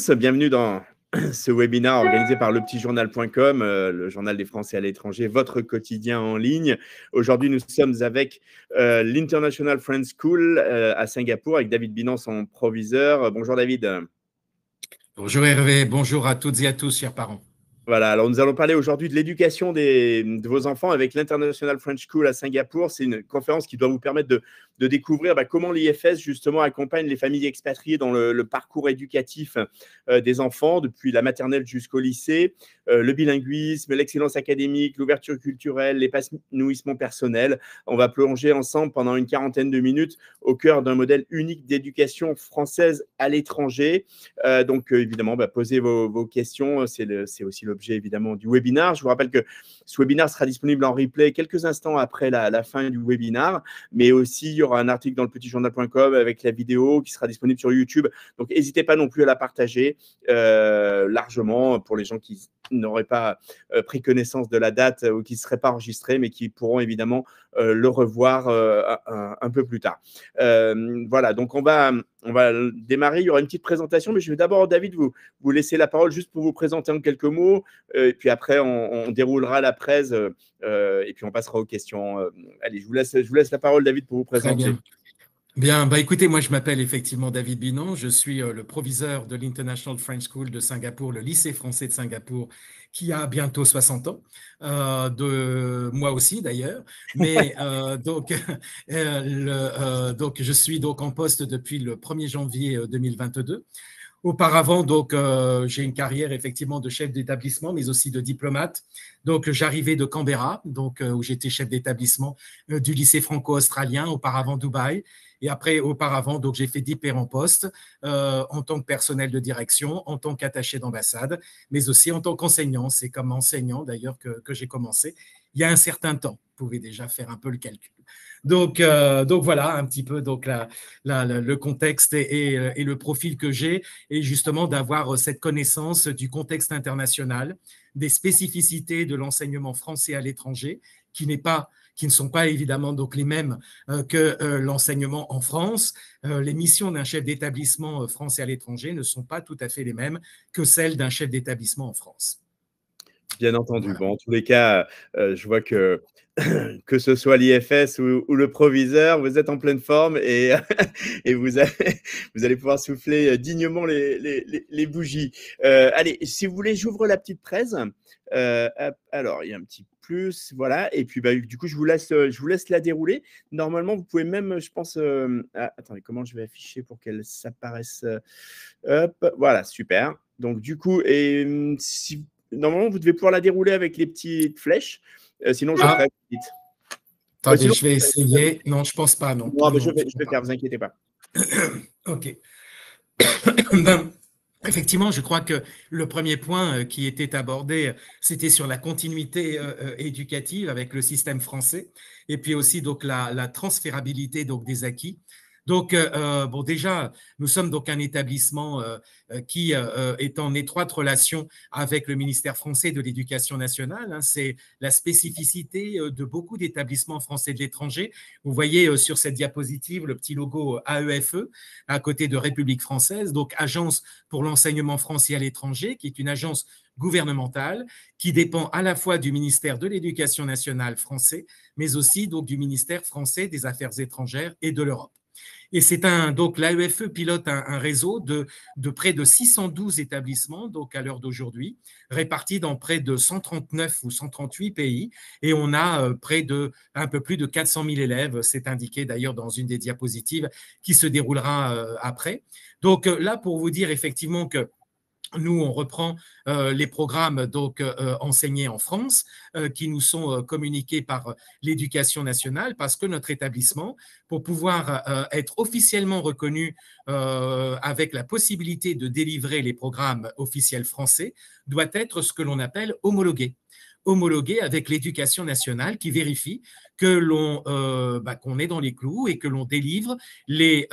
tous, bienvenue dans ce webinaire organisé par lepetitjournal.com, le journal des Français à l'étranger, votre quotidien en ligne. Aujourd'hui, nous sommes avec l'International Friends School à Singapour avec David Binan, son proviseur. Bonjour David. Bonjour Hervé, bonjour à toutes et à tous, chers parents. Voilà, alors nous allons parler aujourd'hui de l'éducation de vos enfants avec l'International French School à Singapour. C'est une conférence qui doit vous permettre de découvrir comment l'IFS justement accompagne les familles expatriées dans le parcours éducatif des enfants, depuis la maternelle jusqu'au lycée, le bilinguisme, l'excellence académique, l'ouverture culturelle, l'épanouissement personnel. On va plonger ensemble pendant une quarantaine de minutes au cœur d'un modèle unique d'éducation française à l'étranger. Évidemment, posez vos questions, c'est aussi l'objet évidemment du webinaire. Je vous rappelle que ce webinaire sera disponible en replay quelques instants après la fin du webinaire, mais aussi il y aura un article dans lepetitjournal.com avec la vidéo qui sera disponible sur YouTube. Donc n'hésitez pas non plus à la partager largement pour les gens qui n'auraient pas pris connaissance de la date ou qui ne seraient pas enregistrés, mais qui pourront évidemment le revoir un peu plus tard. Voilà, donc on va démarrer. Il y aura une petite présentation, mais je vais d'abord, David, vous laisser la parole juste pour vous présenter en quelques mots. Et puis après, on déroulera la presse et puis on passera aux questions. Allez, je vous laisse la parole, David, pour vous présenter. Très bien. Bien, écoutez, moi je m'appelle effectivement David Binan, je suis le proviseur de l'International French School de Singapour, le lycée français de Singapour, qui a bientôt 60 ans, moi aussi d'ailleurs, mais donc je suis donc en poste depuis le 1er janvier 2022. Auparavant, j'ai une carrière effectivement de chef d'établissement, mais aussi de diplomate. Donc, j'arrivais de Canberra, où j'étais chef d'établissement du lycée franco-australien, auparavant Dubaï. Et après, auparavant, j'ai fait différents postes en tant que personnel de direction, en tant qu'attaché d'ambassade, mais aussi en tant qu'enseignant. C'est comme enseignant d'ailleurs que j'ai commencé il y a un certain temps. Vous pouvez déjà faire un peu le calcul. Donc voilà un petit peu le contexte et le profil que j'ai, et justement d'avoir cette connaissance du contexte international, des spécificités de l'enseignement français à l'étranger, qui ne sont pas évidemment donc les mêmes que l'enseignement en France. Les missions d'un chef d'établissement français à l'étranger ne sont pas tout à fait les mêmes que celles d'un chef d'établissement en France. Bien entendu. Voilà. Bon, en tous les cas, je vois que ce soit l'IFS ou le proviseur, vous êtes en pleine forme et, et vous allez pouvoir souffler dignement les bougies. Allez, si vous voulez, j'ouvre la petite presse. Alors, il y a un petit plus, voilà. Et puis, du coup, je vous laisse la dérouler. Normalement, vous pouvez même, je pense… attendez, comment je vais afficher pour qu'elle s'apparaisse hop, voilà, super. Donc, du coup, normalement, vous devez pouvoir la dérouler avec les petites flèches. Sinon, je ferai vite. Attendez, je vais essayer. Non, je pense pas, non. Non, je vais faire, vous inquiétez pas. Ok. Effectivement, je crois que le premier point qui était abordé, c'était sur la continuité éducative avec le système français, et puis aussi la transférabilité des acquis. Déjà, nous sommes donc un établissement qui est en étroite relation avec le ministère français de l'Éducation nationale. C'est la spécificité de beaucoup d'établissements français de l'étranger. Vous voyez sur cette diapositive le petit logo AEFE à côté de République française, donc Agence pour l'enseignement français à l'étranger, qui est une agence gouvernementale qui dépend à la fois du ministère de l'Éducation nationale français, mais aussi du ministère français des Affaires étrangères et de l'Europe. Et l'AEFE pilote un réseau de près de 612 établissements à l'heure d'aujourd'hui, répartis dans près de 139 ou 138 pays. Et on a un peu plus de 400 000 élèves, c'est indiqué d'ailleurs dans une des diapositives qui se déroulera après. Donc là, pour vous dire effectivement que nous, on reprend les programmes enseignés en France qui nous sont communiqués par l'Éducation nationale, parce que notre établissement, pour pouvoir être officiellement reconnu avec la possibilité de délivrer les programmes officiels français, doit être ce que l'on appelle homologué avec l'Éducation nationale, qui vérifie qu'on est dans les clous et que l'on délivre les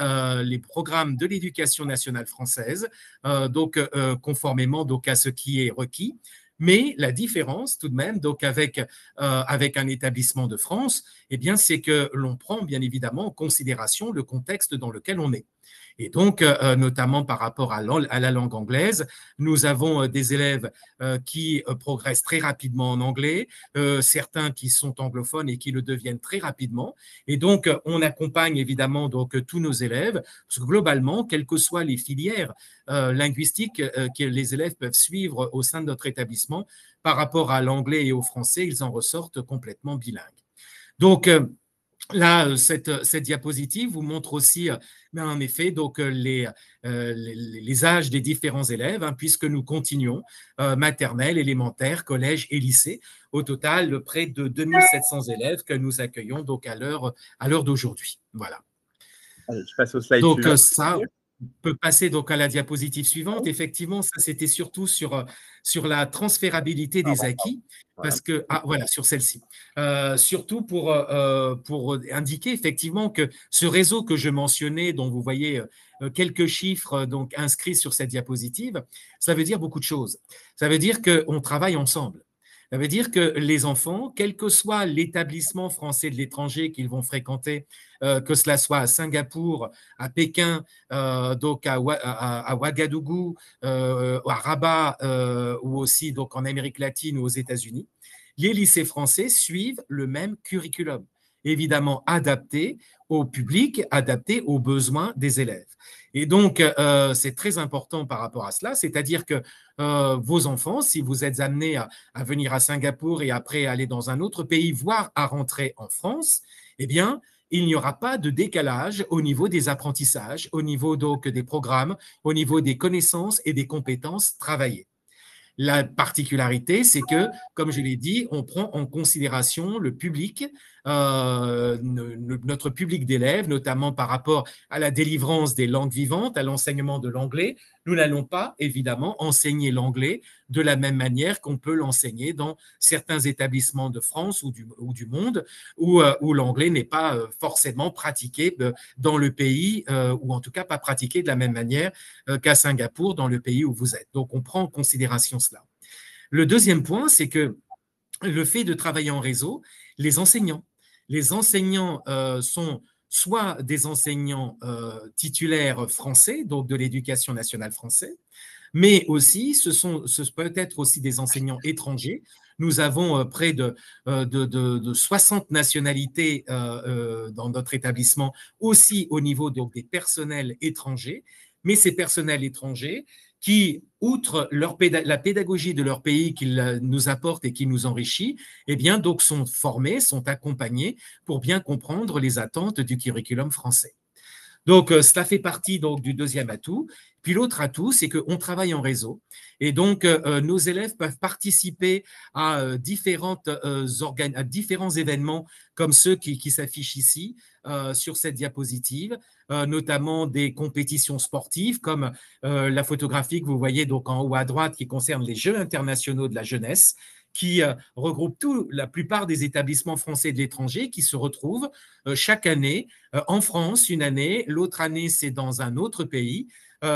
programmes de l'Éducation nationale française, conformément à ce qui est requis. Mais la différence tout de même avec un établissement de France, c'est que l'on prend bien évidemment en considération le contexte dans lequel on est. Et donc, notamment par rapport à la langue anglaise, nous avons des élèves qui progressent très rapidement en anglais, certains qui sont anglophones et qui le deviennent très rapidement. Et donc, on accompagne évidemment donc tous nos élèves, parce que globalement, quelles que soient les filières linguistiques que les élèves peuvent suivre au sein de notre établissement, par rapport à l'anglais et au français, ils en ressortent complètement bilingues. Donc, là, cette diapositive vous montre aussi, en effet, donc, les âges des différents élèves, hein, puisque nous continuons maternelle, élémentaire, collège et lycée. Au total, près de 2700 élèves que nous accueillons donc à l'heure d'aujourd'hui. Voilà. Allez, je passe au slide Donc, suivant. ça, on peut passer donc à la diapositive suivante. Effectivement, ça, c'était surtout sur la transférabilité des acquis. Voilà. Parce que, voilà, sur celle-ci. Surtout pour indiquer effectivement que ce réseau que je mentionnais, dont vous voyez quelques chiffres donc, inscrits sur cette diapositive, ça veut dire beaucoup de choses. Ça veut dire qu'on travaille ensemble. Ça veut dire que les enfants, quel que soit l'établissement français de l'étranger qu'ils vont fréquenter, que cela soit à Singapour, à Pékin, donc à Ouagadougou, à Rabat ou aussi donc en Amérique latine ou aux États-Unis, les lycées français suivent le même curriculum, évidemment adapté au public, adapté aux besoins des élèves. Et donc, c'est très important par rapport à cela, c'est-à-dire que vos enfants, si vous êtes amenés à venir à Singapour et après aller dans un autre pays, voire à rentrer en France, eh bien, il n'y aura pas de décalage au niveau des apprentissages, au niveau donc des programmes, au niveau des connaissances et des compétences travaillées. La particularité, c'est que, comme je l'ai dit, on prend en considération le public, notre public d'élèves, notamment par rapport à la délivrance des langues vivantes, à l'enseignement de l'anglais. Nous n'allons pas, évidemment, enseigner l'anglais de la même manière qu'on peut l'enseigner dans certains établissements de France ou du monde, où l'anglais n'est pas forcément pratiqué dans le pays, ou en tout cas pas pratiqué de la même manière qu'à Singapour, dans le pays où vous êtes. Donc, on prend en considération cela. Le deuxième point, c'est que le fait de travailler en réseau, les enseignants sont soit des enseignants titulaires français, donc de l'éducation nationale française, mais aussi ce peut être aussi des enseignants étrangers. Nous avons près de 60 nationalités dans notre établissement, aussi au niveau donc, des personnels étrangers, mais ces personnels étrangers qui, outre la pédagogie de leur pays qu'ils nous apportent et qui nous enrichit, eh bien, donc, sont formés, sont accompagnés pour bien comprendre les attentes du curriculum français. Donc, cela fait partie donc, du deuxième atout. Puis l'autre atout, c'est qu'on travaille en réseau. Et donc, nos élèves peuvent participer à différents événements comme ceux qui s'affichent ici sur cette diapositive, notamment des compétitions sportives comme la photographie que vous voyez donc en haut à droite qui concerne les Jeux internationaux de la jeunesse, qui regroupe la plupart des établissements français de l'étranger qui se retrouvent chaque année en France une année, l'autre année c'est dans un autre pays.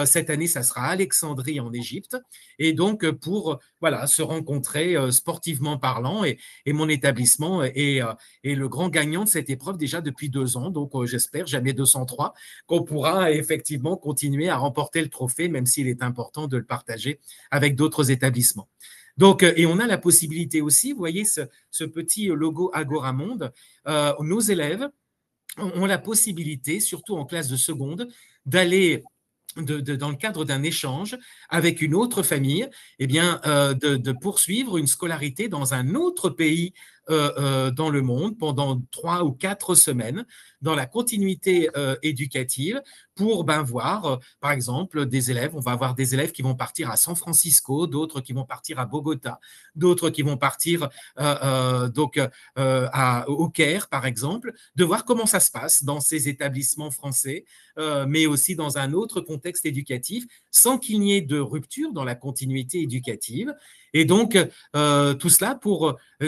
Cette année, ça sera à Alexandrie en Égypte. Et donc, pour se rencontrer sportivement parlant, et mon établissement est le grand gagnant de cette épreuve déjà depuis 2 ans. Donc, j'espère, jamais 203, qu'on pourra effectivement continuer à remporter le trophée, même s'il est important de le partager avec d'autres établissements. Donc, et on a la possibilité aussi, vous voyez ce petit logo Agoramonde, nos élèves ont la possibilité, surtout en classe de seconde, d'aller dans le cadre d'un échange avec une autre famille, eh bien, de poursuivre une scolarité dans un autre pays dans le monde pendant 3 ou 4 semaines dans la continuité éducative pour voir, par exemple, des élèves. On va avoir des élèves qui vont partir à San Francisco, d'autres qui vont partir à Bogota, d'autres qui vont partir au Caire, par exemple, de voir comment ça se passe dans ces établissements français, mais aussi dans un autre contexte éducatif, sans qu'il n'y ait de rupture dans la continuité éducative. Et donc, tout cela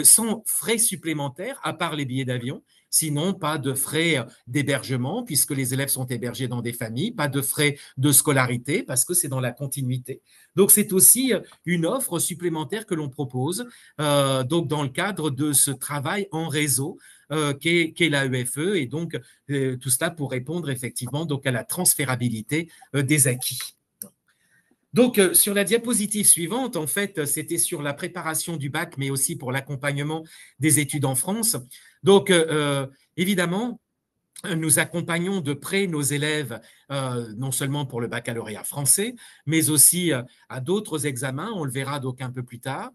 sans frais supplémentaires, à part les billets d'avion. Sinon, pas de frais d'hébergement, puisque les élèves sont hébergés dans des familles, pas de frais de scolarité, parce que c'est dans la continuité. Donc, c'est aussi une offre supplémentaire que l'on propose donc dans le cadre de ce travail en réseau qu'est la EFE, et donc tout cela pour répondre effectivement donc à la transférabilité des acquis. Donc, sur la diapositive suivante, en fait, c'était sur la préparation du bac, mais aussi pour l'accompagnement des études en France. Donc, évidemment, nous accompagnons de près nos élèves, non seulement pour le baccalauréat français, mais aussi à d'autres examens, on le verra donc un peu plus tard.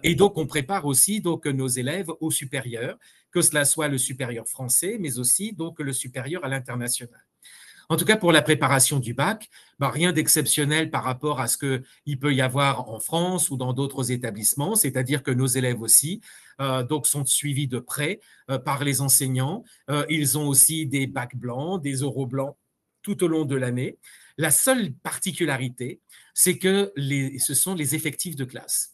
Et donc, on prépare aussi donc, nos élèves au supérieur, que cela soit le supérieur français, mais aussi donc, le supérieur à l'international. En tout cas, pour la préparation du bac, rien d'exceptionnel par rapport à ce qu'il peut y avoir en France ou dans d'autres établissements, c'est-à-dire que nos élèves aussi donc sont suivis de près par les enseignants. Ils ont aussi des bacs blancs, des oraux blancs tout au long de l'année. La seule particularité, c'est que ce sont les effectifs de classe.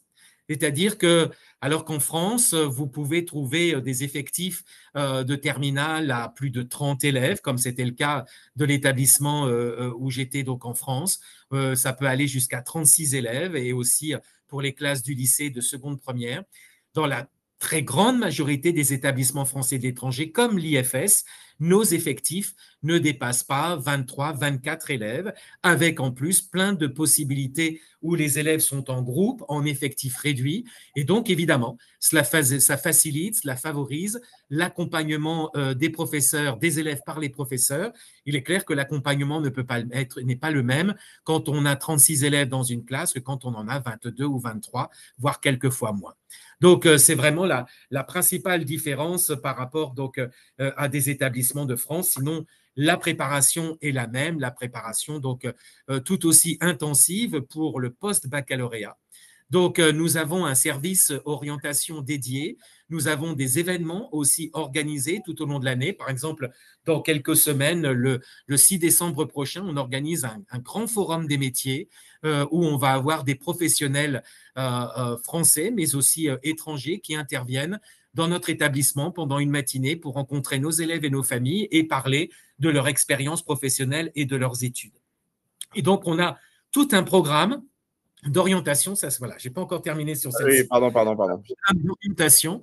C'est-à-dire que, alors qu'en France, vous pouvez trouver des effectifs de terminale à plus de 30 élèves, comme c'était le cas de l'établissement où j'étais donc en France. Ça peut aller jusqu'à 36 élèves, et aussi pour les classes du lycée de seconde première. Dans la très grande majorité des établissements français de l'étranger, comme l'IFS, nos effectifs ne dépassent pas 23, 24 élèves, avec en plus plein de possibilités où les élèves sont en groupe, en effectif réduit. Et donc, évidemment, ça facilite, cela favorise l'accompagnement des professeurs, des élèves par les professeurs. Il est clair que l'accompagnement n'est pas le même quand on a 36 élèves dans une classe que quand on en a 22 ou 23, voire quelquefois moins. Donc, c'est vraiment la principale différence par rapport donc, à des établissements de France. Sinon, la préparation est la même, la préparation donc tout aussi intensive pour le post-baccalauréat. Donc, nous avons un service orientation dédié. Nous avons des événements aussi organisés tout au long de l'année. Par exemple, dans quelques semaines, le 6 décembre prochain, on organise un grand forum des métiers où on va avoir des professionnels français, mais aussi étrangers qui interviennent dans notre établissement pendant une matinée pour rencontrer nos élèves et nos familles et parler de leur expérience professionnelle et de leurs études. Et donc, on a tout un programme d'orientation, ça, voilà, je n'ai pas encore terminé sur cette Oui, pardon. d'orientation,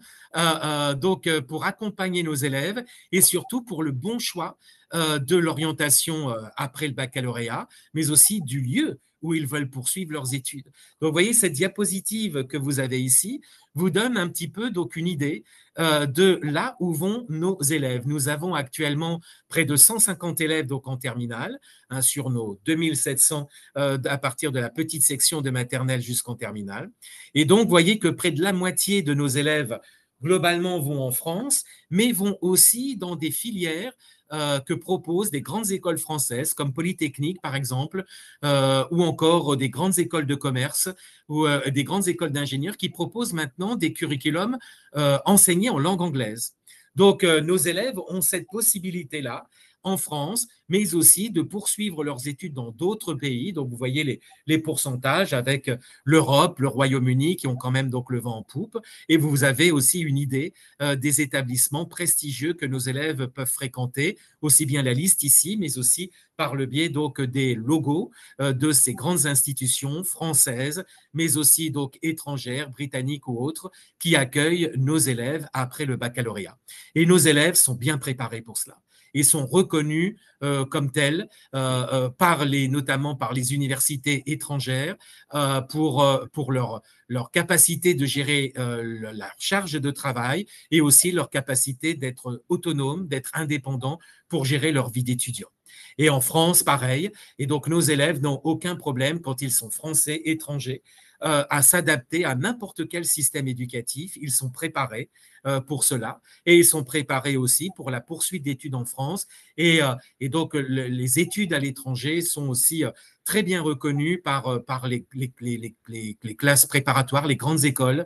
donc pour accompagner nos élèves et surtout pour le bon choix de l'orientation après le baccalauréat, mais aussi du lieu où ils veulent poursuivre leurs études. Donc, vous voyez, cette diapositive que vous avez ici vous donne un petit peu donc une idée de là où vont nos élèves. Nous avons actuellement près de 150 élèves donc en terminale, sur nos 2700 à partir de la petite section de maternelle jusqu'en terminale. Et donc, vous voyez que près de la moitié de nos élèves, globalement, vont en France, mais vont aussi dans des filières que proposent des grandes écoles françaises, comme Polytechnique, par exemple, ou encore des grandes écoles de commerce ou des grandes écoles d'ingénieurs qui proposent maintenant des curriculums enseignés en langue anglaise. Donc, nos élèves ont cette possibilité-là en France, mais aussi de poursuivre leurs études dans d'autres pays. Donc, vous voyez les pourcentages avec l'Europe, le Royaume-Uni qui ont quand même donc le vent en poupe. Et vous avez aussi une idée des établissements prestigieux que nos élèves peuvent fréquenter, aussi bien la liste ici, mais aussi par le biais donc des logos de ces grandes institutions françaises, mais aussi donc étrangères, britanniques ou autres, qui accueillent nos élèves après le baccalauréat. Et nos élèves sont bien préparés pour cela et sont reconnus comme tels, notamment par les universités étrangères, pour leur capacité de gérer la charge de travail et aussi leur capacité d'être autonome, d'être indépendant pour gérer leur vie d'étudiant. Et en France, pareil. Et donc, nos élèves n'ont aucun problème quand ils sont français, étrangers, à s'adapter à n'importe quel système éducatif. Ils sont préparés pour cela et ils sont préparés aussi pour la poursuite d'études en France. Et donc, les études à l'étranger sont aussi très bien reconnues par les classes préparatoires, les grandes écoles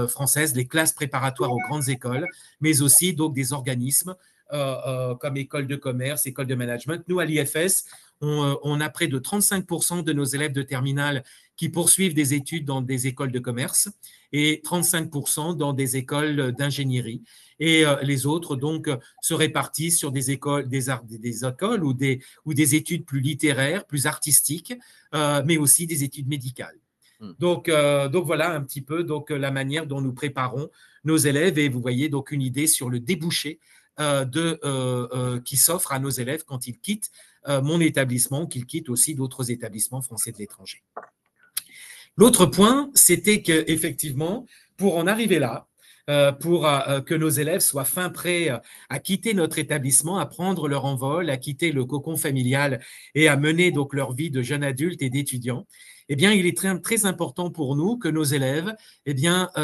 françaises, les classes préparatoires aux grandes écoles, mais aussi donc des organismes comme école de commerce, école de management. Nous, à l'IFS, on a près de 35% de nos élèves de terminale qui poursuivent des études dans des écoles de commerce et 35% dans des écoles d'ingénierie. Et les autres, donc, se répartissent sur des écoles, des écoles ou des études plus littéraires, plus artistiques, mais aussi des études médicales. Donc voilà un petit peu la manière dont nous préparons nos élèves et vous voyez donc une idée sur le débouché qui s'offre à nos élèves quand ils quittent mon établissement, qu'ils quittent aussi d'autres établissements français de l'étranger. L'autre point, c'était qu'effectivement, pour en arriver là, pour que nos élèves soient fin prêts à quitter notre établissement, à prendre leur envol, à quitter le cocon familial et à mener donc leur vie de jeunes adultes et d'étudiants, eh bien, il est très, très important pour nous que nos élèves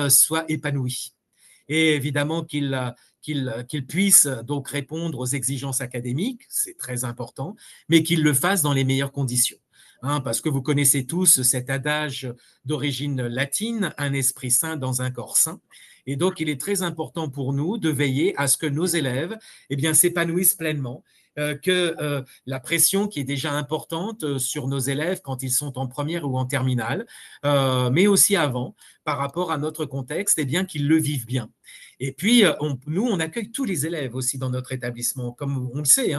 soient épanouis. Et évidemment qu'ils puissent donc répondre aux exigences académiques, c'est très important, mais qu'ils le fassent dans les meilleures conditions. Parce que vous connaissez tous cet adage d'origine latine, un esprit sain dans un corps sain. Et donc, il est très important pour nous de veiller à ce que nos élèves s'épanouissent pleinement, que la pression qui est déjà importante sur nos élèves quand ils sont en première ou en terminale, mais aussi avant, par rapport à notre contexte, qu'ils le vivent bien. Et puis, nous, on accueille tous les élèves aussi dans notre établissement. Comme on le sait,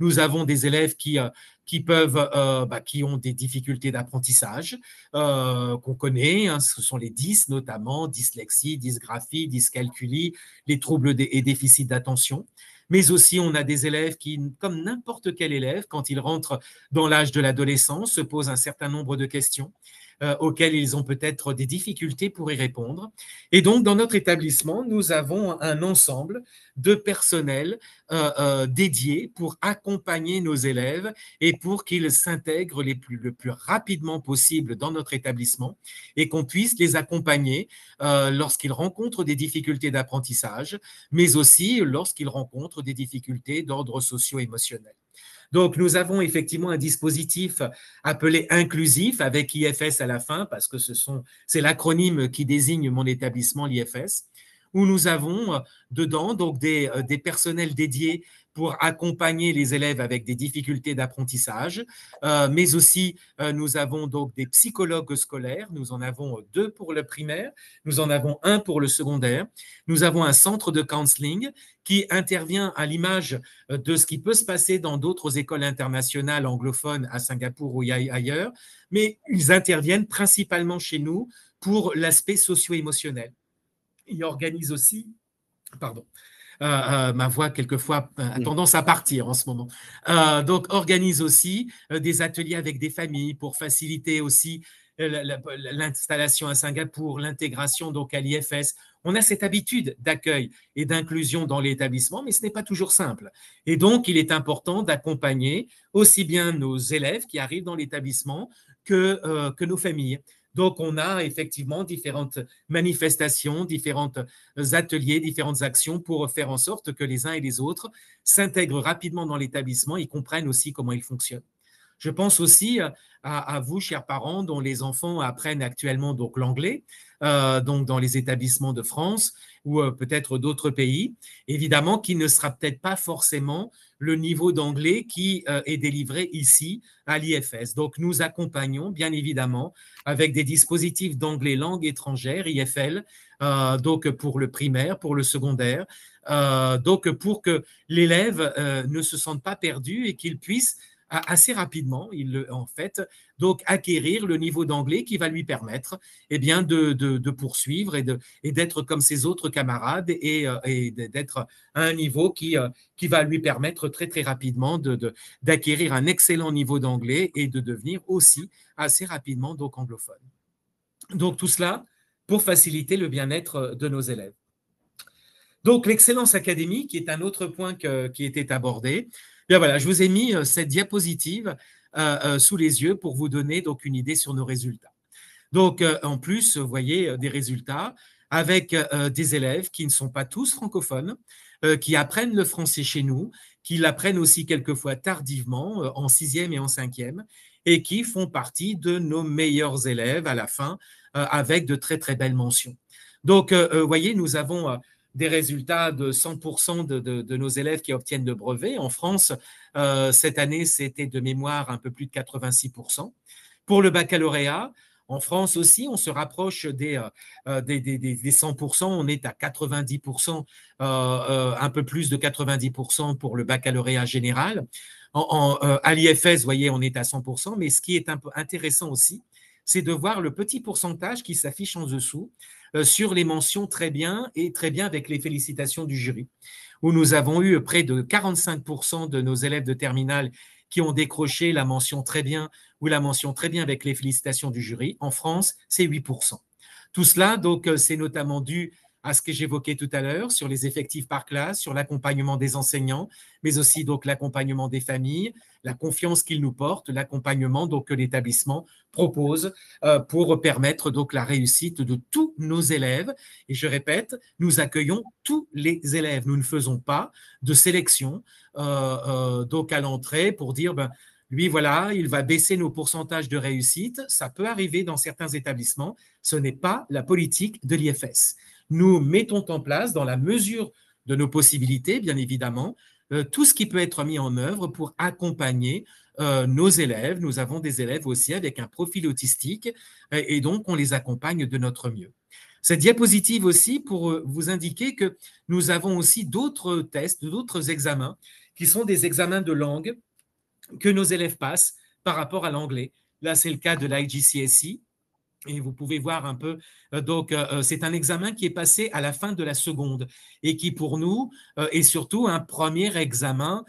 nous avons des élèves qui ont des difficultés d'apprentissage qu'on connaît. Ce sont les dys notamment, dyslexie, dysgraphie, dyscalculie, les troubles et déficits d'attention. Mais aussi, on a des élèves qui, comme n'importe quel élève, quand ils rentrent dans l'âge de l'adolescence, se posent un certain nombre de questions auxquelles ils ont peut-être des difficultés pour y répondre. Et donc, dans notre établissement, nous avons un ensemble de personnel dédié pour accompagner nos élèves et pour qu'ils s'intègrent le plus rapidement possible dans notre établissement et qu'on puisse les accompagner lorsqu'ils rencontrent des difficultés d'apprentissage, mais aussi lorsqu'ils rencontrent des difficultés d'ordre socio-émotionnel. Donc, nous avons effectivement un dispositif appelé inclusif avec IFS à la fin, parce que c'est l'acronyme qui désigne mon établissement, l'IFS, où nous avons dedans donc des personnels dédiés pour accompagner les élèves avec des difficultés d'apprentissage, mais aussi nous avons donc des psychologues scolaires, nous en avons 2 pour le primaire, nous en avons 1 pour le secondaire, nous avons un centre de counseling qui intervient à l'image de ce qui peut se passer dans d'autres écoles internationales anglophones à Singapour ou ailleurs, mais ils interviennent principalement chez nous pour l'aspect socio-émotionnel. Ils organisent aussi, pardon, ma voix quelquefois a tendance à partir en ce moment. Donc, organise aussi des ateliers avec des familles pour faciliter aussi l'installation à Singapour, l'intégration donc à l'IFS. On a cette habitude d'accueil et d'inclusion dans l'établissement, mais ce n'est pas toujours simple. Et donc, il est important d'accompagner aussi bien nos élèves qui arrivent dans l'établissement que nos familles. Donc, on a effectivement différentes manifestations, différents ateliers, différentes actions pour faire en sorte que les uns et les autres s'intègrent rapidement dans l'établissement et comprennent aussi comment il fonctionne. Je pense aussi à vous, chers parents, dont les enfants apprennent actuellement donc l'anglais, donc dans les établissements de France ou peut-être d'autres pays. Évidemment, qui ne sera peut-être pas forcément le niveau d'anglais qui est délivré ici à l'IFS. Donc, nous accompagnons, bien évidemment, avec des dispositifs d'anglais langue étrangère, IFL, donc pour le primaire, pour le secondaire, donc pour que l'élève ne se sente pas perdu et qu'il puisse assez rapidement, donc acquérir le niveau d'anglais qui va lui permettre de poursuivre et d'être comme ses autres camarades et d'être à un niveau qui va lui permettre très très rapidement d'acquérir un excellent niveau d'anglais et de devenir aussi assez rapidement donc anglophone. Donc tout cela pour faciliter le bien-être de nos élèves. Donc l'excellence académique est un autre point qui était abordé. Bien voilà, je vous ai mis cette diapositive sous les yeux pour vous donner donc une idée sur nos résultats. Donc en plus, vous voyez des résultats avec des élèves qui ne sont pas tous francophones, qui apprennent le français chez nous, qui l'apprennent aussi quelquefois tardivement, en 6e et en 5e, et qui font partie de nos meilleurs élèves à la fin, avec de très très belles mentions. Donc, vous voyez, nous avons des résultats de 100% de nos élèves qui obtiennent le brevet. En France, cette année, c'était de mémoire un peu plus de 86%. Pour le baccalauréat, en France aussi, on se rapproche des 100%, on est à 90%, un peu plus de 90% pour le baccalauréat général. À l'IFS, vous voyez, on est à 100%, mais ce qui est un peu intéressant aussi, c'est de voir le petit pourcentage qui s'affiche en dessous sur les mentions très bien et très bien avec les félicitations du jury, où nous avons eu près de 45% de nos élèves de terminale qui ont décroché la mention très bien ou la mention très bien avec les félicitations du jury. En France, c'est 8%. Tout cela, donc, c'est notamment dû à ce que j'évoquais tout à l'heure sur les effectifs par classe, sur l'accompagnement des enseignants, mais aussi donc l'accompagnement des familles, la confiance qu'ils nous portent, l'accompagnement donc que l'établissement propose pour permettre donc la réussite de tous nos élèves. Et je répète, nous accueillons tous les élèves. Nous ne faisons pas de sélection donc à l'entrée pour dire lui, voilà, il va baisser nos pourcentages de réussite. Ça peut arriver dans certains établissements. Ce n'est pas la politique de l'IFS. Nous mettons en place, dans la mesure de nos possibilités, bien évidemment, tout ce qui peut être mis en œuvre pour accompagner nos élèves. Nous avons des élèves aussi avec un profil autistique et donc on les accompagne de notre mieux. Cette diapositive aussi pour vous indiquer que nous avons aussi d'autres tests, d'autres examens qui sont des examens de langue que nos élèves passent par rapport à l'anglais. Là, c'est le cas de l'IGCSE. Et vous pouvez voir un peu, donc c'est un examen qui est passé à la fin de la seconde et qui pour nous est surtout un premier examen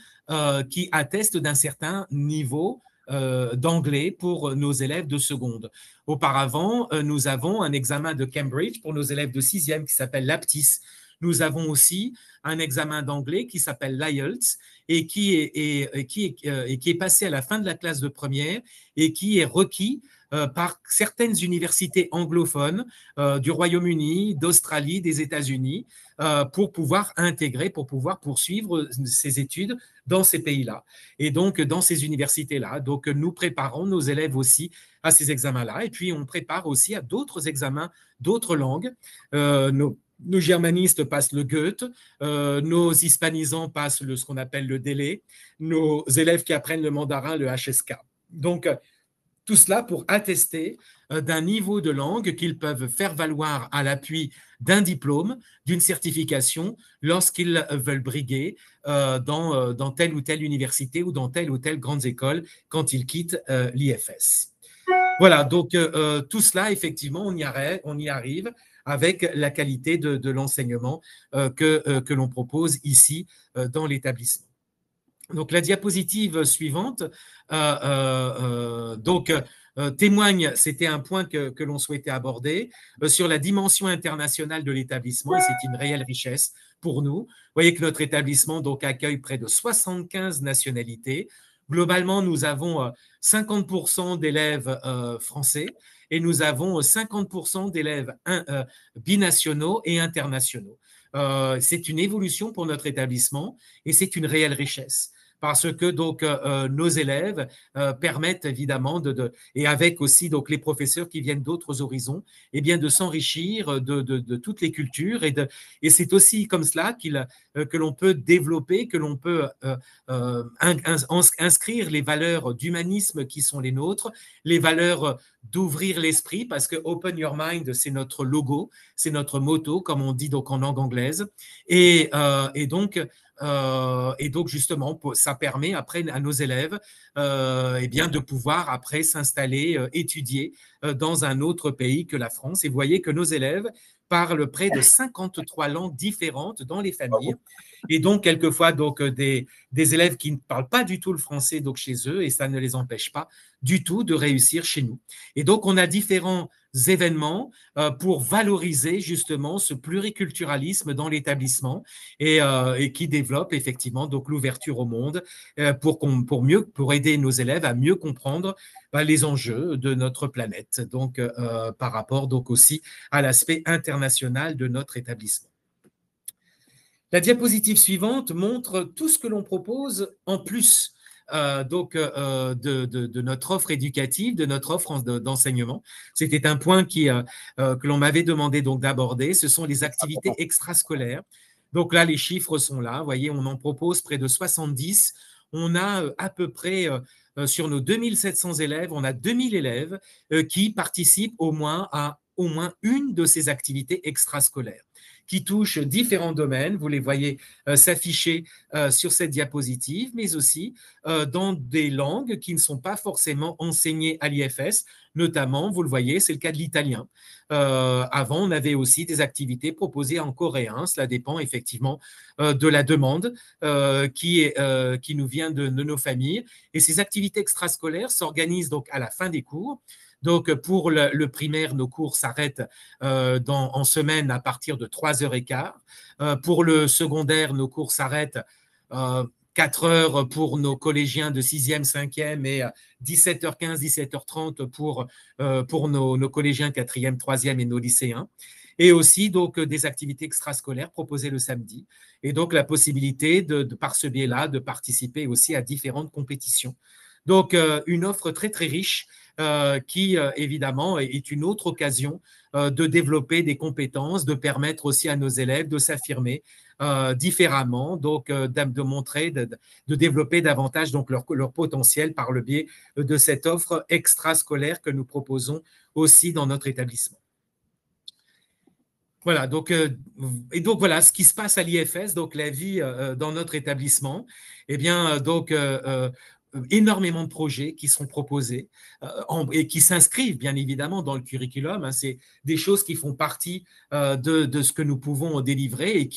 qui atteste d'un certain niveau d'anglais pour nos élèves de seconde. Auparavant, nous avons un examen de Cambridge pour nos élèves de sixième qui s'appelle l'APTIS. Nous avons aussi un examen d'anglais qui s'appelle l'IELTS et qui est passé à la fin de la classe de première et qui est requis par certaines universités anglophones du Royaume-Uni, d'Australie, des États-Unis, pour pouvoir intégrer, pour pouvoir poursuivre ces études dans ces pays-là. Et donc, dans ces universités-là, donc nous préparons nos élèves aussi à ces examens-là. Et puis, on prépare aussi à d'autres examens, d'autres langues. Nos germanistes passent le Goethe, nos hispanisants passent ce qu'on appelle le délai, nos élèves qui apprennent le mandarin, le HSK. Donc, tout cela pour attester d'un niveau de langue qu'ils peuvent faire valoir à l'appui d'un diplôme, d'une certification, lorsqu'ils veulent briguer dans telle ou telle université ou dans telle ou telle grande école quand ils quittent l'IFS. Voilà, donc tout cela, effectivement, on y arrive avec la qualité de l'enseignement que l'on propose ici dans l'établissement. Donc, la diapositive suivante témoigne, c'était un point que l'on souhaitait aborder, sur la dimension internationale de l'établissement, et c'est une réelle richesse pour nous. Vous voyez que notre établissement donc, accueille près de 75 nationalités. Globalement, nous avons 50% d'élèves français et nous avons 50% d'élèves binationaux et internationaux. C'est une évolution pour notre établissement et c'est une réelle richesse. Parce que donc nos élèves permettent évidemment et avec aussi donc les professeurs qui viennent d'autres horizons, eh bien de s'enrichir de toutes les cultures et c'est aussi comme cela que l'on peut développer, que l'on peut inscrire les valeurs d'humanisme qui sont les nôtres, les valeurs d'ouvrir l'esprit, parce que Open Your Mind, c'est notre logo, c'est notre motto, comme on dit donc en langue anglaise, et donc justement, ça permet après à nos élèves eh bien, de pouvoir après s'installer, étudier dans un autre pays que la France. Et vous voyez que nos élèves parlent près de 53 langues différentes dans les familles. Et donc, quelquefois, donc, des élèves qui ne parlent pas du tout le français donc, chez eux, et ça ne les empêche pas du tout de réussir chez nous. Et donc, on a différents événements pour valoriser justement ce pluriculturalisme dans l'établissement et qui développe effectivement donc l'ouverture au monde pour aider nos élèves à mieux comprendre les enjeux de notre planète, donc par rapport donc aussi à l'aspect international de notre établissement. La diapositive suivante montre tout ce que l'on propose en plus de notre offre éducative, de notre offre d'enseignement. C'était un point que l'on m'avait demandé donc d'aborder. Ce sont les activités extrascolaires. Donc là, les chiffres sont là. Vous voyez, on en propose près de 70. On a à peu près, sur nos 2700 élèves, on a 2000 élèves qui participent au moins à au moins une de ces activités extrascolaires qui touchent différents domaines. Vous les voyez s'afficher sur cette diapositive, mais aussi dans des langues qui ne sont pas forcément enseignées à l'IFS. notamment, vous le voyez, c'est le cas de l'italien. Avant, on avait aussi des activités proposées en coréen. Cela dépend effectivement de la demande qui nous vient de nos familles. Et ces activités extrascolaires s'organisent donc à la fin des cours. Donc, pour le primaire, nos cours s'arrêtent en semaine à partir de 3h15. Pour le secondaire, nos cours s'arrêtent 4 heures pour nos collégiens de 6e, 5e et 17h15, 17h30 pour nos collégiens 4e, 3e et nos lycéens. Et aussi donc des activités extrascolaires proposées le samedi. Et donc la possibilité par ce biais-là de participer aussi à différentes compétitions. Donc une offre très très riche qui évidemment est une autre occasion de développer des compétences, de permettre aussi à nos élèves de s'affirmer différemment, donc de montrer, de développer davantage donc leur potentiel par le biais de cette offre extrascolaire que nous proposons aussi dans notre établissement. Voilà, donc voilà ce qui se passe à l'IFS, donc la vie dans notre établissement. Eh bien, donc énormément de projets qui sont proposés et qui s'inscrivent bien évidemment dans le curriculum. Hein. C'est des choses qui font partie de ce que nous pouvons délivrer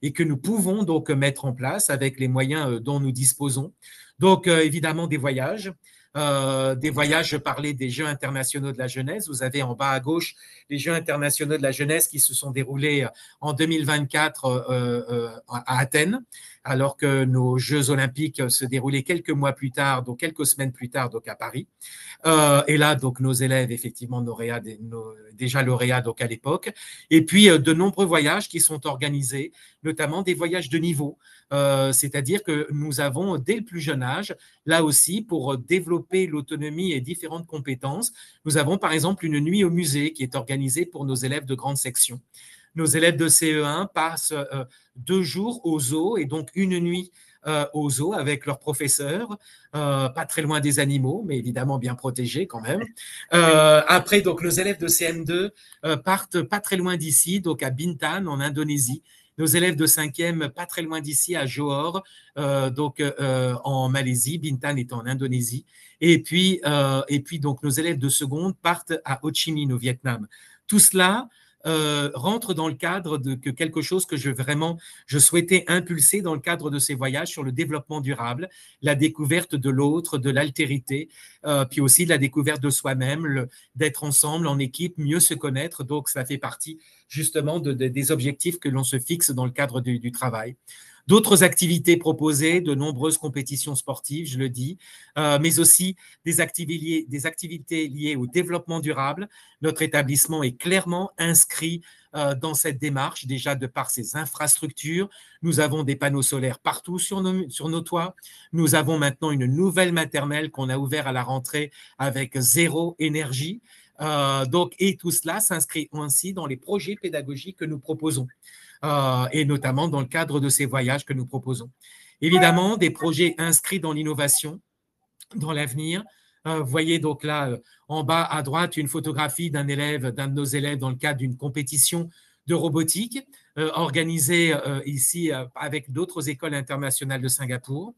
et que nous pouvons donc mettre en place avec les moyens dont nous disposons. Donc évidemment des voyages. Je parlais des Jeux internationaux de la jeunesse. Vous avez en bas à gauche les Jeux internationaux de la jeunesse qui se sont déroulés en 2024 à Athènes, alors que nos Jeux olympiques se déroulaient quelques mois plus tard, donc quelques semaines plus tard, donc à Paris. Et là, donc nos élèves, effectivement, déjà lauréats donc à l'époque. Et puis de nombreux voyages qui sont organisés, notamment des voyages de niveau. C'est-à-dire que nous avons, dès le plus jeune âge, là aussi, pour développer l'autonomie et différentes compétences, nous avons par exemple une nuit au musée qui est organisée pour nos élèves de grande section. Nos élèves de CE1 passent 2 jours au zoo et donc une nuit au zoo avec leurs professeurs, pas très loin des animaux, mais évidemment bien protégés quand même. Après, donc, nos élèves de CM2 partent pas très loin d'ici, donc à Bintan, en Indonésie. Nos élèves de 5e, pas très loin d'ici, à Johor, en Malaisie. Bintan est en Indonésie. Et puis donc, nos élèves de seconde partent à Ho Chi Minh, au Vietnam. Tout cela rentre dans le cadre de quelque chose que je souhaitais impulser dans le cadre de ces voyages sur le développement durable, la découverte de l'autre, de l'altérité, puis aussi de la découverte de soi-même, d'être ensemble en équipe, mieux se connaître. Donc, ça fait partie justement des objectifs que l'on se fixe dans le cadre du travail. D'autres activités proposées, de nombreuses compétitions sportives, je le dis, mais aussi des activités liées au développement durable. Notre établissement est clairement inscrit dans cette démarche, déjà de par ses infrastructures. Nous avons des panneaux solaires partout sur nos toits. Nous avons maintenant une nouvelle maternelle qu'on a ouverte à la rentrée avec 0 énergie. Et tout cela s'inscrit ainsi dans les projets pédagogiques que nous proposons. Et notamment dans le cadre de ces voyages que nous proposons. Évidemment, des projets inscrits dans l'innovation, dans l'avenir. Vous voyez donc là, en bas à droite, une photographie d'un de nos élèves dans le cadre d'une compétition de robotique organisée ici avec d'autres écoles internationales de Singapour.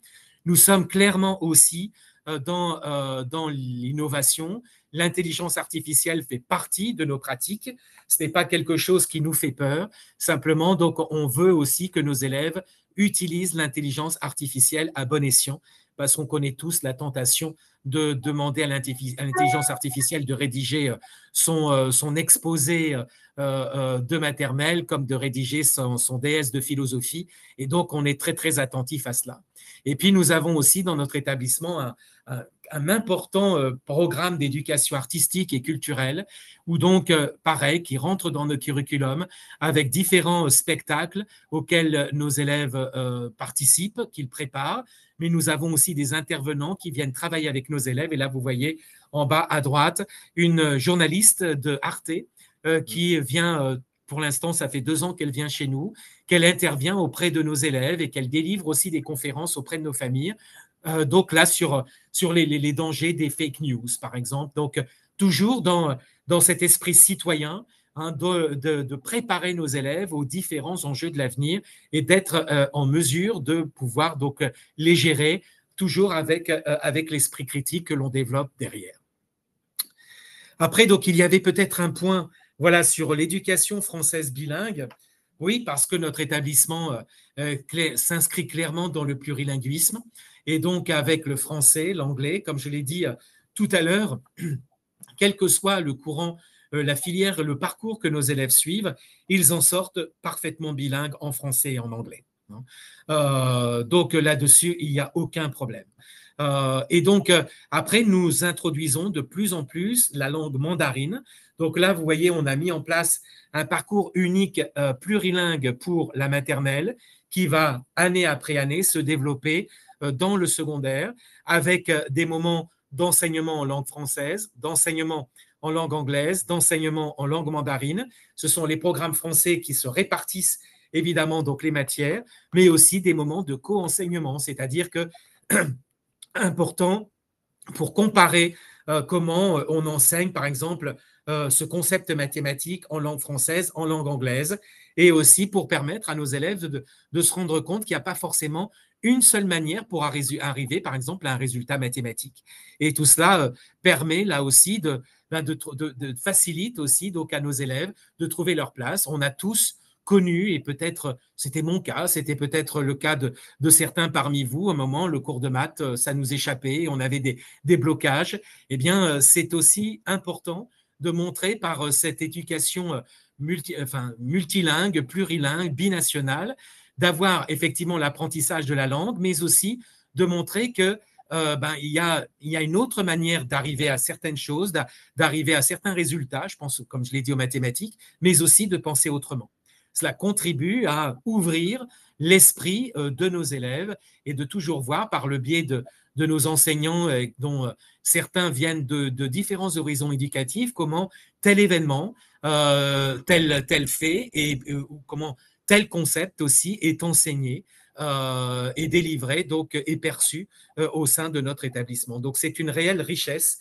Nous sommes clairement aussi dans l'innovation. L'intelligence artificielle fait partie de nos pratiques. Ce n'est pas quelque chose qui nous fait peur. Simplement, donc, on veut aussi que nos élèves utilisent l'intelligence artificielle à bon escient, parce qu'on connaît tous la tentation de demander à l'intelligence artificielle de rédiger son exposé de maternelle, comme de rédiger son DS de philosophie. Et donc, on est très, très attentif à cela. Et puis, nous avons aussi dans notre établissement un important programme d'éducation artistique et culturelle, où donc, pareil, qui rentre dans nos curriculums avec différents spectacles auxquels nos élèves participent, qu'ils préparent, mais nous avons aussi des intervenants qui viennent travailler avec nos élèves. Et là, vous voyez en bas à droite, une journaliste de Arte qui vient, pour l'instant, ça fait 2 ans qu'elle vient chez nous, qu'elle intervient auprès de nos élèves et qu'elle délivre aussi des conférences auprès de nos familles. Donc là, sur les dangers des fake news, par exemple. Donc, toujours dans cet esprit citoyen, hein, de préparer nos élèves aux différents enjeux de l'avenir et d'être en mesure de pouvoir donc les gérer, toujours avec l'esprit critique que l'on développe derrière. Après, donc, il y avait peut-être un point, voilà, sur l'éducation française bilingue. Oui, parce que notre établissement s'inscrit clairement dans le plurilinguisme. Et donc, avec le français, l'anglais, comme je l'ai dit tout à l'heure, quel que soit le courant, la filière, le parcours que nos élèves suivent, ils en sortent parfaitement bilingues en français et en anglais. Donc là-dessus, il n'y a aucun problème. Et donc, après, nous introduisons de plus en plus la langue mandarine. Donc là, vous voyez, on a mis en place un parcours unique plurilingue pour la maternelle qui va, année après année, se développer dans le secondaire avec des moments d'enseignement en langue française, d'enseignement en langue anglaise, d'enseignement en langue mandarine. Ce sont les programmes français qui se répartissent évidemment donc les matières, mais aussi des moments de co-enseignement, c'est-à-dire que important pour comparer comment on enseigne, par exemple, ce concept mathématique en langue française, en langue anglaise, et aussi pour permettre à nos élèves de se rendre compte qu'il n'y a pas forcément une seule manière pour arriver, par exemple, à un résultat mathématique. Et tout cela permet là aussi de facilite aussi donc à nos élèves de trouver leur place. On a tous connu, et peut-être c'était mon cas, c'était peut-être le cas de certains parmi vous, à un moment, le cours de maths, ça nous échappait, on avait des blocages. Eh bien, c'est aussi important de montrer par cette éducation multilingue, plurilingue, binationale, d'avoir effectivement l'apprentissage de la langue, mais aussi de montrer que il y a une autre manière d'arriver à certaines choses, d'arriver à certains résultats, je pense, comme je l'ai dit aux mathématiques, mais aussi de penser autrement. Cela contribue à ouvrir l'esprit de nos élèves et de toujours voir par le biais de nos enseignants dont certains viennent de différents horizons éducatifs comment tel événement, tel fait et comment tel concept aussi est enseigné et délivré donc et perçu au sein de notre établissement. Donc c'est une réelle richesse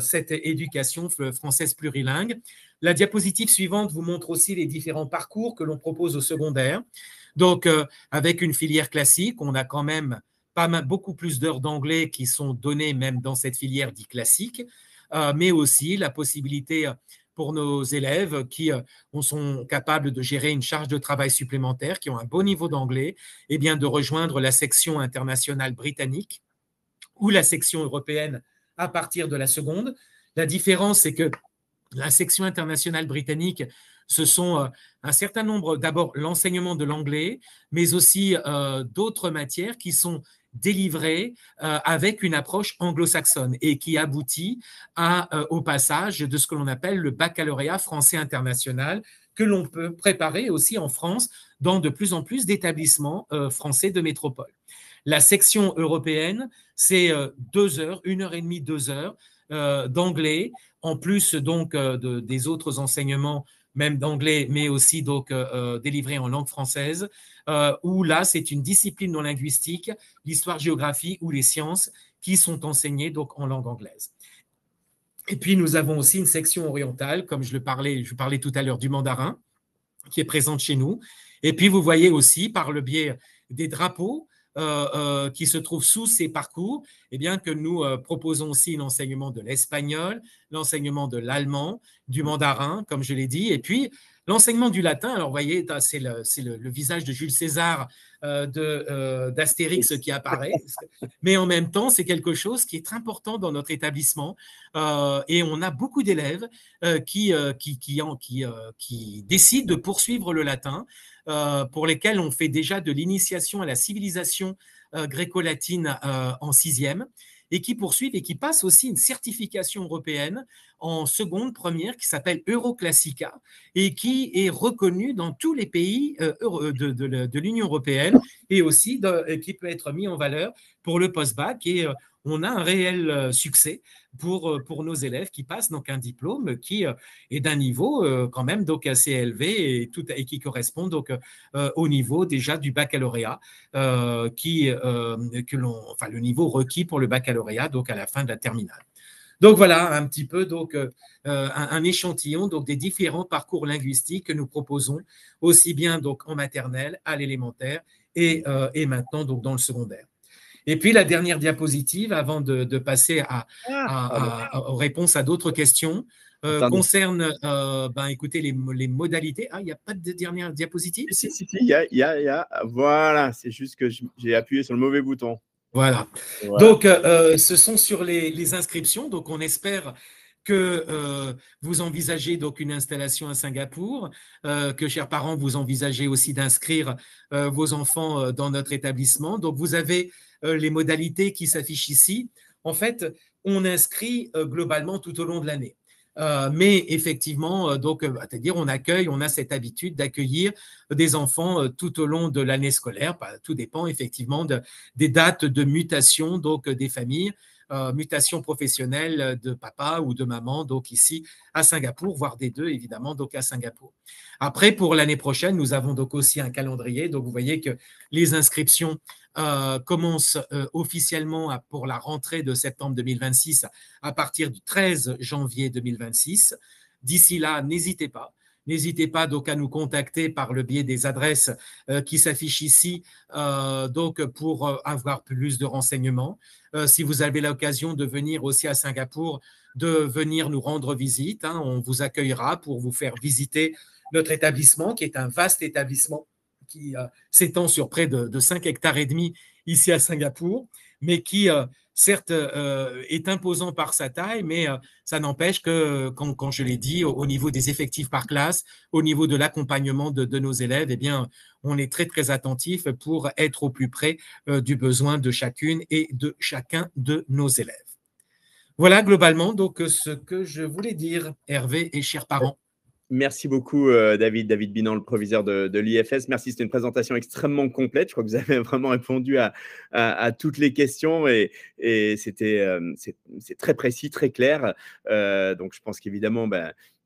cette éducation française plurilingue. La diapositive suivante vous montre aussi les différents parcours que l'on propose au secondaire. Donc, avec une filière classique, on a quand même beaucoup plus d'heures d'anglais qui sont données même dans cette filière dite classique, mais aussi la possibilité pour nos élèves qui sont capables de gérer une charge de travail supplémentaire, qui ont un bon niveau d'anglais, eh bien de rejoindre la section internationale britannique ou la section européenne à partir de la seconde. La différence, c'est que la section internationale britannique, ce sont un certain nombre, d'abord l'enseignement de l'anglais, mais aussi d'autres matières qui sont délivrées avec une approche anglo-saxonne et qui aboutit au passage de ce que l'on appelle le baccalauréat français international que l'on peut préparer aussi en France dans de plus en plus d'établissements français de métropole. La section européenne, c'est 2 heures, 1h30, 2 heures d'anglais, en plus donc des autres enseignements, même d'anglais, mais aussi donc délivrés en langue française, où là, c'est une discipline non linguistique, l'histoire-géographie ou les sciences, qui sont enseignées donc en langue anglaise. Et puis, nous avons aussi une section orientale, comme je parlais tout à l'heure du mandarin, qui est présente chez nous. Et puis, vous voyez aussi, par le biais des drapeaux, qui se trouvent sous ces parcours, eh bien, que nous proposons aussi l'enseignement de l'espagnol, l'enseignement de l'allemand, du mandarin, comme je l'ai dit, et puis l'enseignement du latin. Alors, vous voyez, c'est le visage de Jules César d'Astérix qui apparaît, mais en même temps, c'est quelque chose qui est très important dans notre établissement et on a beaucoup d'élèves qui décident de poursuivre le latin, pour lesquels on fait déjà de l'initiation à la civilisation gréco-latine en 6e, et qui poursuivent et qui passent aussi une certification européenne en seconde, première, qui s'appelle Euroclassica, et qui est reconnue dans tous les pays de l'Union européenne, et aussi qui peut être mis en valeur pour le post-bac. Et on a un réel succès pour nos élèves qui passent donc un diplôme qui est d'un niveau quand même donc assez élevé et qui correspond donc au niveau déjà du baccalauréat, le niveau requis pour le baccalauréat donc à la fin de la terminale. Donc voilà un petit peu donc un échantillon donc des différents parcours linguistiques que nous proposons aussi bien donc en maternelle, à l'élémentaire et maintenant donc dans le secondaire. Et puis, la dernière diapositive, avant de passer Ah, pardon. aux réponses à d'autres questions, Attendez. concerne écoutez, les modalités. Ah, il n'y a pas de dernière diapositive, Si, si? si, si, voilà, c'est juste que j'ai appuyé sur le mauvais bouton. Voilà. Voilà. Donc, ce sont sur les inscriptions. Donc, on espère que vous envisagez donc une installation à Singapour, que, chers parents, vous envisagez aussi d'inscrire vos enfants dans notre établissement. Donc, vous avez les modalités qui s'affichent ici. En fait, on inscrit globalement tout au long de l'année. Mais effectivement, c'est-à-dire on a cette habitude d'accueillir des enfants tout au long de l'année scolaire. Tout dépend effectivement des dates de mutation donc des familles, mutation professionnelle de papa ou de maman, donc ici à Singapour, voire des deux évidemment, donc à Singapour. Après, pour l'année prochaine, nous avons donc aussi un calendrier. Donc vous voyez que les inscriptions commencent officiellement pour la rentrée de septembre 2026 à partir du 13 janvier 2026. D'ici là, n'hésitez pas. N'hésitez pas donc à nous contacter par le biais des adresses qui s'affichent ici donc pour avoir plus de renseignements. Si vous avez l'occasion de venir aussi à Singapour, de venir nous rendre visite, hein, on vous accueillera pour vous faire visiter notre établissement, qui est un vaste établissement qui s'étend sur près de 5 hectares et demi ici à Singapour, mais qui certes est imposant par sa taille, mais ça n'empêche que, quand je l'ai dit, au niveau des effectifs par classe, au niveau de l'accompagnement de nos élèves, eh bien, on est très, très attentif pour être au plus près du besoin de chacune et de chacun de nos élèves. Voilà globalement donc ce que je voulais dire, Hervé et chers parents. Merci beaucoup, David Binan, le proviseur de l'IFS. Merci, c'était une présentation extrêmement complète. Je crois que vous avez vraiment répondu à toutes les questions et c'est très précis, très clair. Donc, je pense qu'évidemment,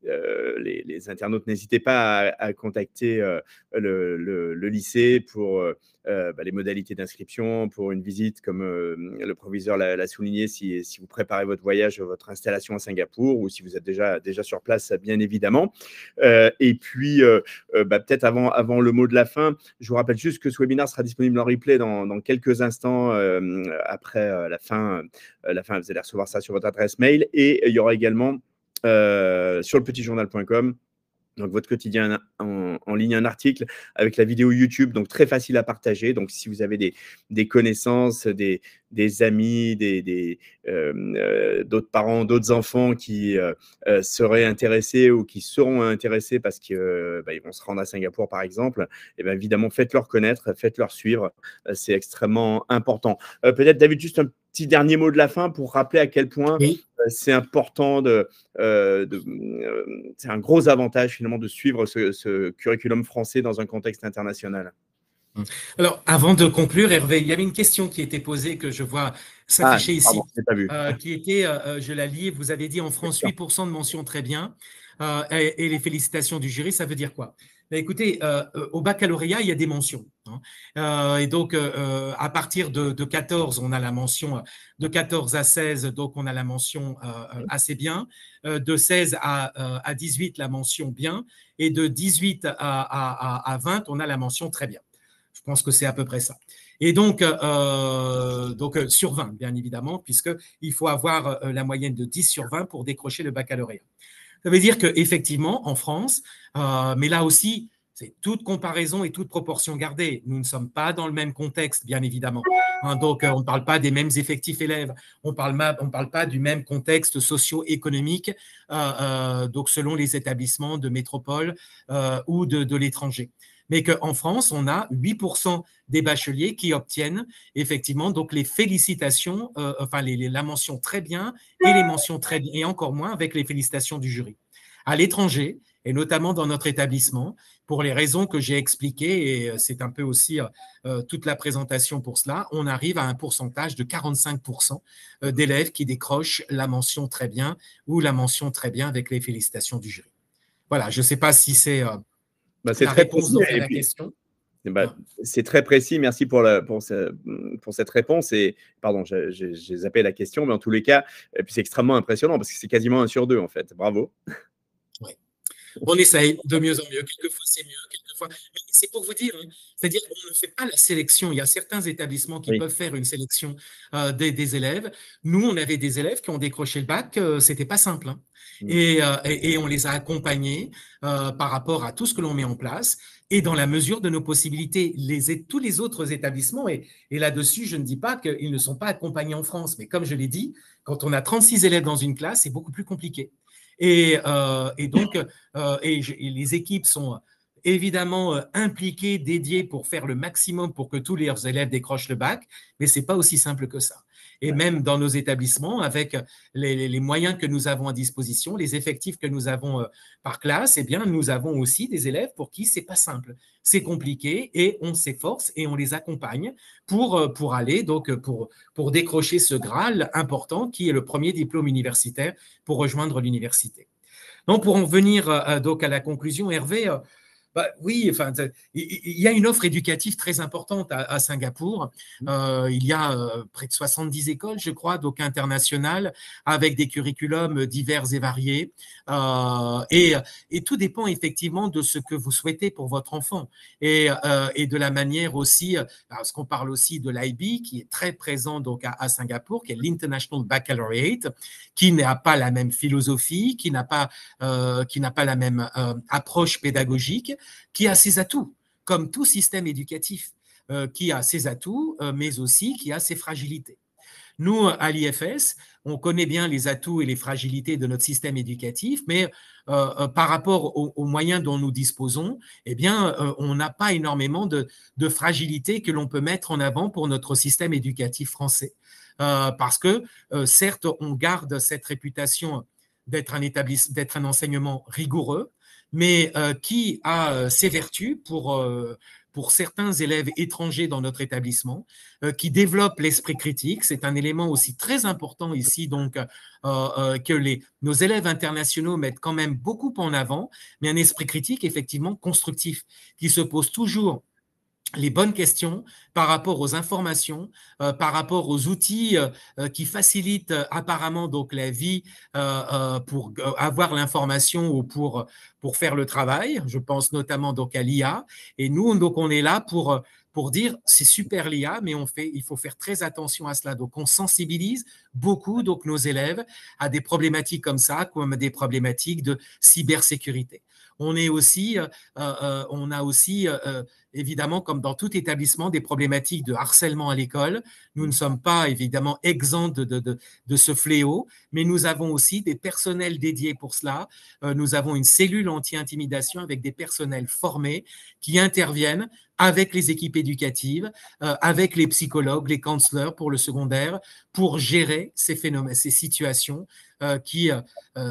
les internautes, n'hésitez pas à contacter le lycée pour les modalités d'inscription, pour une visite, comme le proviseur l'a souligné, si vous préparez votre voyage, votre installation à Singapour, ou si vous êtes déjà sur place, bien évidemment. Et puis, peut-être avant le mot de la fin, je vous rappelle juste que ce webinaire sera disponible en replay dans quelques instants après la fin. Vous allez recevoir ça sur votre adresse mail. Et il y aura également sur le petitjournal.com, donc votre quotidien en ligne, un article avec la vidéo YouTube, donc très facile à partager. Donc si vous avez des connaissances, des amis, d'autres parents, d'autres enfants qui seraient intéressés ou qui seront intéressés parce qu'ils vont se rendre à Singapour par exemple, et bien évidemment faites-leur connaître, faites-leur suivre, c'est extrêmement important. Peut-être David, juste un petit dernier mot de la fin pour rappeler à quel point Oui. c'est important c'est un gros avantage finalement de suivre ce curriculum français dans un contexte international. Alors, avant de conclure, Hervé, il y avait une question qui était posée que je vois s'afficher Pardon, ici, je n'ai pas vu. qui était, je la lis, vous avez dit en France 8% de mentions très bien, et les félicitations du jury, ça veut dire quoi? Écoutez, au baccalauréat, il y a des mentions, hein. Et donc, à partir de 14, on a la mention, de 14 à 16, donc on a la mention assez bien, de 16 à 18, la mention bien, et de 18 à 20, on a la mention très bien. Je pense que c'est à peu près ça. Et donc sur 20, bien évidemment, puisqu'il faut avoir la moyenne de 10 sur 20 pour décrocher le baccalauréat. Ça veut dire qu'effectivement, en France, mais là aussi, c'est toute comparaison et toute proportion gardée. Nous ne sommes pas dans le même contexte, bien évidemment. Hein, donc, on ne parle pas des mêmes effectifs élèves, on ne parle pas du même contexte socio-économique, donc selon les établissements de métropole ou de l'étranger. Mais qu'en France, on a 8% des bacheliers qui obtiennent effectivement donc les félicitations, la mention très bien et les mentions très bien, et encore moins avec les félicitations du jury. À l'étranger, et notamment dans notre établissement, pour les raisons que j'ai expliquées, et c'est un peu aussi toute la présentation pour cela, on arrive à un pourcentage de 45% d'élèves qui décrochent la mention très bien ou la mention très bien avec les félicitations du jury. Voilà, je ne sais pas si c'est C'est la très réponse précis. donc à la question. C'est très précis. Merci pour cette réponse. Et pardon, j'ai zappé la question, mais en tous les cas, c'est extrêmement impressionnant parce que c'est quasiment 1 sur 2 en fait. Bravo. Ouais. On essaye de mieux en mieux. Quelquefois c'est mieux, quelquefois fois. C'est pour vous dire, hein, c'est-à-dire qu'on ne fait pas la sélection. Il y a certains établissements qui Oui. peuvent faire une sélection des élèves. Nous, on avait des élèves qui ont décroché le bac, c'était pas simple, hein. Mm. Et on les a accompagnés par rapport à tout ce que l'on met en place et dans la mesure de nos possibilités. Tous les autres établissements, et là-dessus, je ne dis pas qu'ils ne sont pas accompagnés en France, mais comme je l'ai dit, quand on a 36 élèves dans une classe, c'est beaucoup plus compliqué. Et donc, et les équipes sont évidemment impliquées, dédiées pour faire le maximum pour que tous leurs élèves décrochent le bac, mais ce n'est pas aussi simple que ça. Et Ouais. même dans nos établissements, avec les moyens que nous avons à disposition, les effectifs que nous avons par classe, eh bien, nous avons aussi des élèves pour qui ce n'est pas simple. C'est compliqué et on s'efforce et on les accompagne pour aller, donc pour décrocher ce Graal important qui est le premier diplôme universitaire pour rejoindre l'université. Donc, pour en venir donc à la conclusion, Hervé, oui, enfin, il y a une offre éducative très importante à Singapour. Il y a près de 70 écoles, je crois, donc internationales, avec des curriculums divers et variés. Et tout dépend effectivement de ce que vous souhaitez pour votre enfant et de la manière aussi, parce qu'on parle aussi de l'IB qui est très présent donc à Singapour, qui est l'International Baccalaureate, qui n'a pas la même philosophie, qui n'a pas la même approche pédagogique, qui a ses atouts, comme tout système éducatif, qui a ses atouts, mais aussi qui a ses fragilités. Nous, à l'IFS, on connaît bien les atouts et les fragilités de notre système éducatif, mais par rapport aux moyens dont nous disposons, eh bien, on n'a pas énormément de fragilités que l'on peut mettre en avant pour notre système éducatif français. Parce que, certes, on garde cette réputation d'être un enseignement rigoureux, mais qui a ses vertus pour certains élèves étrangers dans notre établissement, qui développe l'esprit critique. C'est un élément aussi très important ici, donc, que nos élèves internationaux mettent quand même beaucoup en avant, mais un esprit critique effectivement constructif, qui se pose toujours les bonnes questions par rapport aux informations, par rapport aux outils qui facilitent apparemment donc la vie pour avoir l'information ou pour faire le travail. Je pense notamment donc à l'IA. Et nous, donc, on est là pour dire c'est super l'IA, mais il faut faire très attention à cela. Donc, on sensibilise beaucoup donc nos élèves à des problématiques comme ça, comme des problématiques de cybersécurité. On a aussi évidemment, comme dans tout établissement, des problématiques de harcèlement à l'école. Nous ne sommes pas évidemment exempts de ce fléau, mais nous avons aussi des personnels dédiés pour cela. Nous avons une cellule anti-intimidation avec des personnels formés qui interviennent avec les équipes éducatives, avec les psychologues, les counselors pour le secondaire, pour gérer ces phénomènes, ces situations qui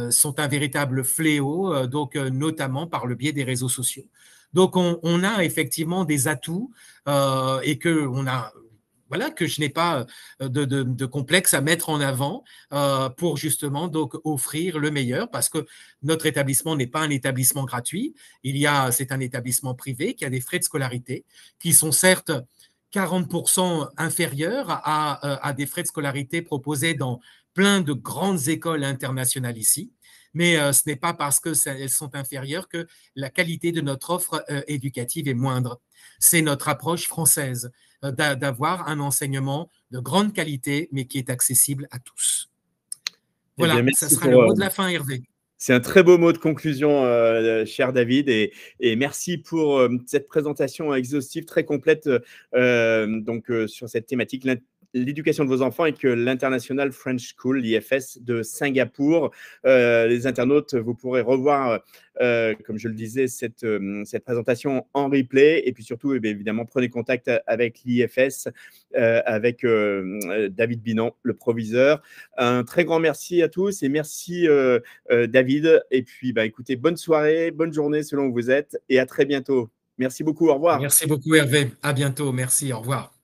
sont un véritable fléau, donc notamment par le biais des réseaux sociaux. Donc, on a effectivement des atouts et que je n'ai pas de complexe à mettre en avant pour justement donc offrir le meilleur, parce que notre établissement n'est pas un établissement gratuit. C'est un établissement privé qui a des frais de scolarité qui sont certes 40% inférieurs à des frais de scolarité proposés dans plein de grandes écoles internationales ici. Mais ce n'est pas parce qu'elles sont inférieures que la qualité de notre offre éducative est moindre. C'est notre approche française d'avoir un enseignement de grande qualité, mais qui est accessible à tous. Eh bien, Voilà, ça merci sera le mot de la fin, Hervé. C'est un très beau mot de conclusion, cher David, et merci pour cette présentation exhaustive, très complète sur cette thématique, l'éducation de vos enfants avec l'International French School, l'IFS de Singapour. Les internautes, vous pourrez revoir, comme je le disais, cette présentation en replay. Et puis surtout, évidemment, prenez contact avec l'IFS, avec David Binan, le proviseur. Un très grand merci à tous et merci David. Et puis, écoutez, bonne soirée, bonne journée selon où vous êtes et à très bientôt. Merci beaucoup, au revoir. Merci beaucoup, Hervé. À bientôt. Merci, au revoir.